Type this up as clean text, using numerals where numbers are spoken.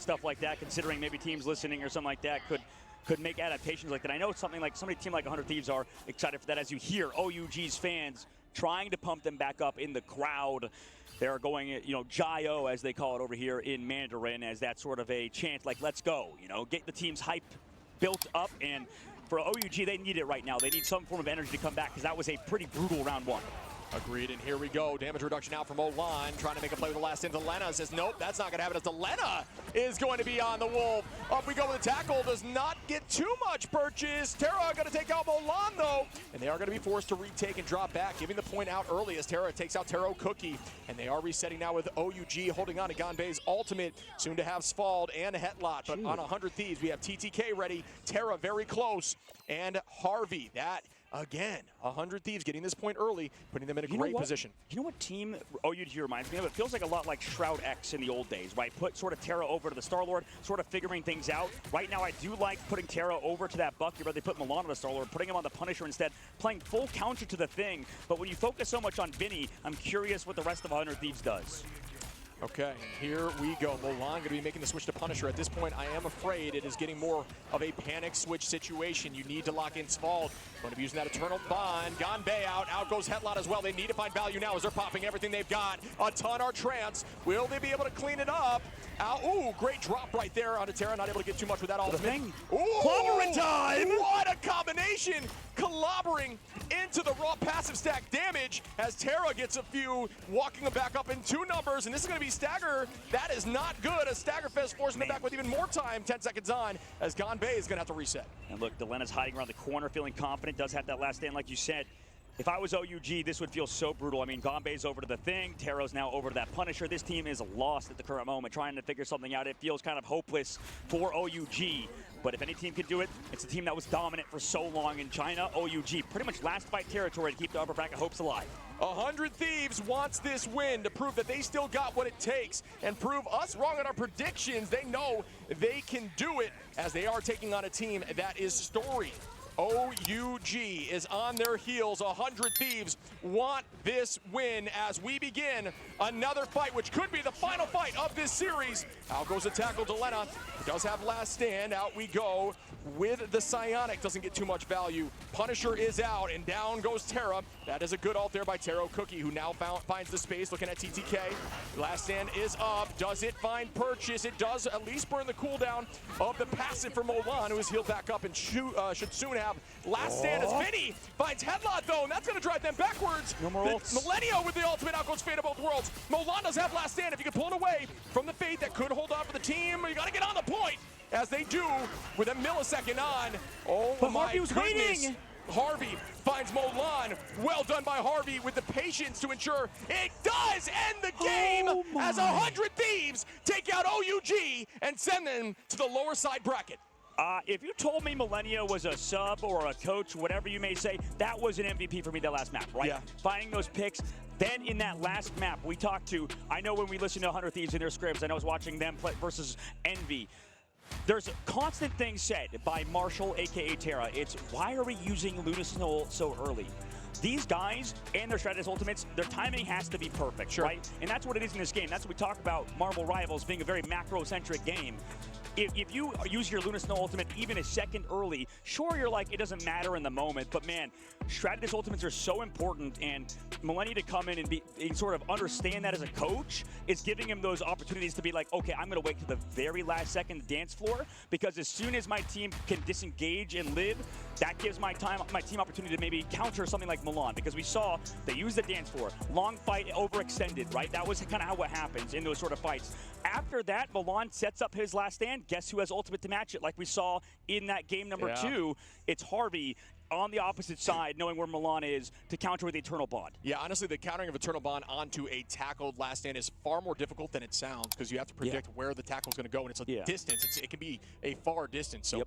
stuff like that, considering maybe teams listening or something like that could make adaptations like that. I know something like somebody team like 100 Thieves are excited for that, as you hear OUG's fans trying to pump them back up in the crowd. They're going, you know, Jai-O, as they call it over here in Mandarin, as that sort of a chant like, let's go, you know, get the team's hype built up. And for OUG, they need it right now. They need some form of energy to come back, because that was a pretty brutal round one. Agreed, and here we go. Damage reduction out from O-Line, trying to make a play with the last stand. Delena says, nope, that's not going to happen, as Delena is going to be on the Wolf. Up we go with the tackle, does not get too much purchase. Terra going to take out Molan, though, and they are going to be forced to retake and drop back, giving the point out early as Terra takes out Taro Cookie, and they are resetting now with OUG holding on to Ganbei's ultimate, soon to have Sfald and Hetlot, but on 100 Thieves, we have TTK ready, Terra very close, and Harvey, that again, 100 Thieves getting this point early, putting them in a great position. You know what team OUG reminds me of? It feels like a lot like Shroud X in the old days, right? Put sort of Terra over to the Star-Lord, sort of figuring things out. Right now, I do like putting Terra over to that Bucky, but they put Milan on the Star-Lord, putting him on the Punisher instead, playing full counter to the Thing. But when you focus so much on Vinny, I'm curious what the rest of 100 Thieves does. Okay, here we go. Molan going to be making the switch to Punisher. At this point, I am afraid it is getting more of a panic switch situation. You need to lock in Sfald. Going to be using that Eternal Bond. Ganbei out. Out goes Hetlot as well. They need to find value now as they're popping everything they've got. A ton are trance. Will they be able to clean it up? Ooh, great drop right there onto Terra. Not able to get too much with that ultimate. Ooh, clobbering time! What a combination! Clobbering into the raw passive stack damage as Terra gets a few, walking them back up in 2 numbers, and this is going to be Stagger. That is not good, as Staggerfest forcing them back with even more time, 10 seconds on, as Ganbei is going to have to reset. And look, Delena's hiding around the corner, feeling confident, does have that last stand, like you said. If I was OUG, this would feel so brutal. I mean, Ganbei's over to the Thing, Terra's now over to that Punisher. This team is lost at the current moment, trying to figure something out. It feels kind of hopeless for OUG. But if any team can do it, it's a team that was dominant for so long in China. OUG, pretty much last fight territory to keep the upper bracket hopes alive. 100 Thieves wants this win to prove that they still got what it takes and prove us wrong on our predictions. They know they can do it, as they are taking on a team that is storied. OUG is on their heels. 100 Thieves want this win as we begin another fight, which could be the final fight of this series. Out goes the tackle, Delena. He does have last stand. Out we go with the Psionic. Doesn't get too much value. Punisher is out, and down goes Terra. That is a good ult there by Taro Cookie, who now finds the space, looking at TTK. Last stand is up. Does it find purchase? It does at least burn the cooldown of the passive for Molan, who is healed back up and should soon have last stand as Vinny finds Hetlot, though, and that's going to drive them backwards. No more ults. Millennial with the ultimate. Out goes Fate of both worlds. Molan does have last stand. If you can pull it away from the Fate that could hold on for the team, you got to get on the point, as they do with a millisecond on. Oh, but my goodness. Waiting. Harvey finds Molan. Well done by Harvey with the patience to ensure it does end the game, as 100 Thieves take out OUG and send them to the lower side bracket. If you told me Millennia was a sub or a coach, whatever you may say, that was an MVP for me that last map, right? Yeah. Finding those picks. Then in that last map we talked to, I know when we listened to 100 Thieves in their scripts, I was watching them play versus Envy. There's a constant thing said by Marshall, aka Terra. It's, why are we using Lunasoul so early? These guys and their strategist ultimates, their timing has to be perfect, right? And that's what it is in this game. That's what we talk about Marvel Rivals being a very macro-centric game. If you use your Luna Snow ultimate even a second early, sure, you're like, it doesn't matter in the moment, but man, strategist ultimates are so important, and Millennia to come in and sort of understand that as a coach is giving him those opportunities to be like, okay, I'm going to wait to the very last second to dance floor, because as soon as my team can disengage and live, that gives my team opportunity to maybe counter something like Milan, because we saw they use the dance floor, long fight, overextended, right? That was kind of how what happens in those sort of fights. After that, Milan sets up his last stand. Guess who has ultimate to match it? Like we saw in that game number 2, it's Harvey on the opposite side, knowing where Milan is, to counter with Eternal Bond. Yeah, honestly, the countering of Eternal Bond onto a tackled last stand is far more difficult than it sounds, because you have to predict where the tackle is going to go, and it's a distance. It can be a far distance. So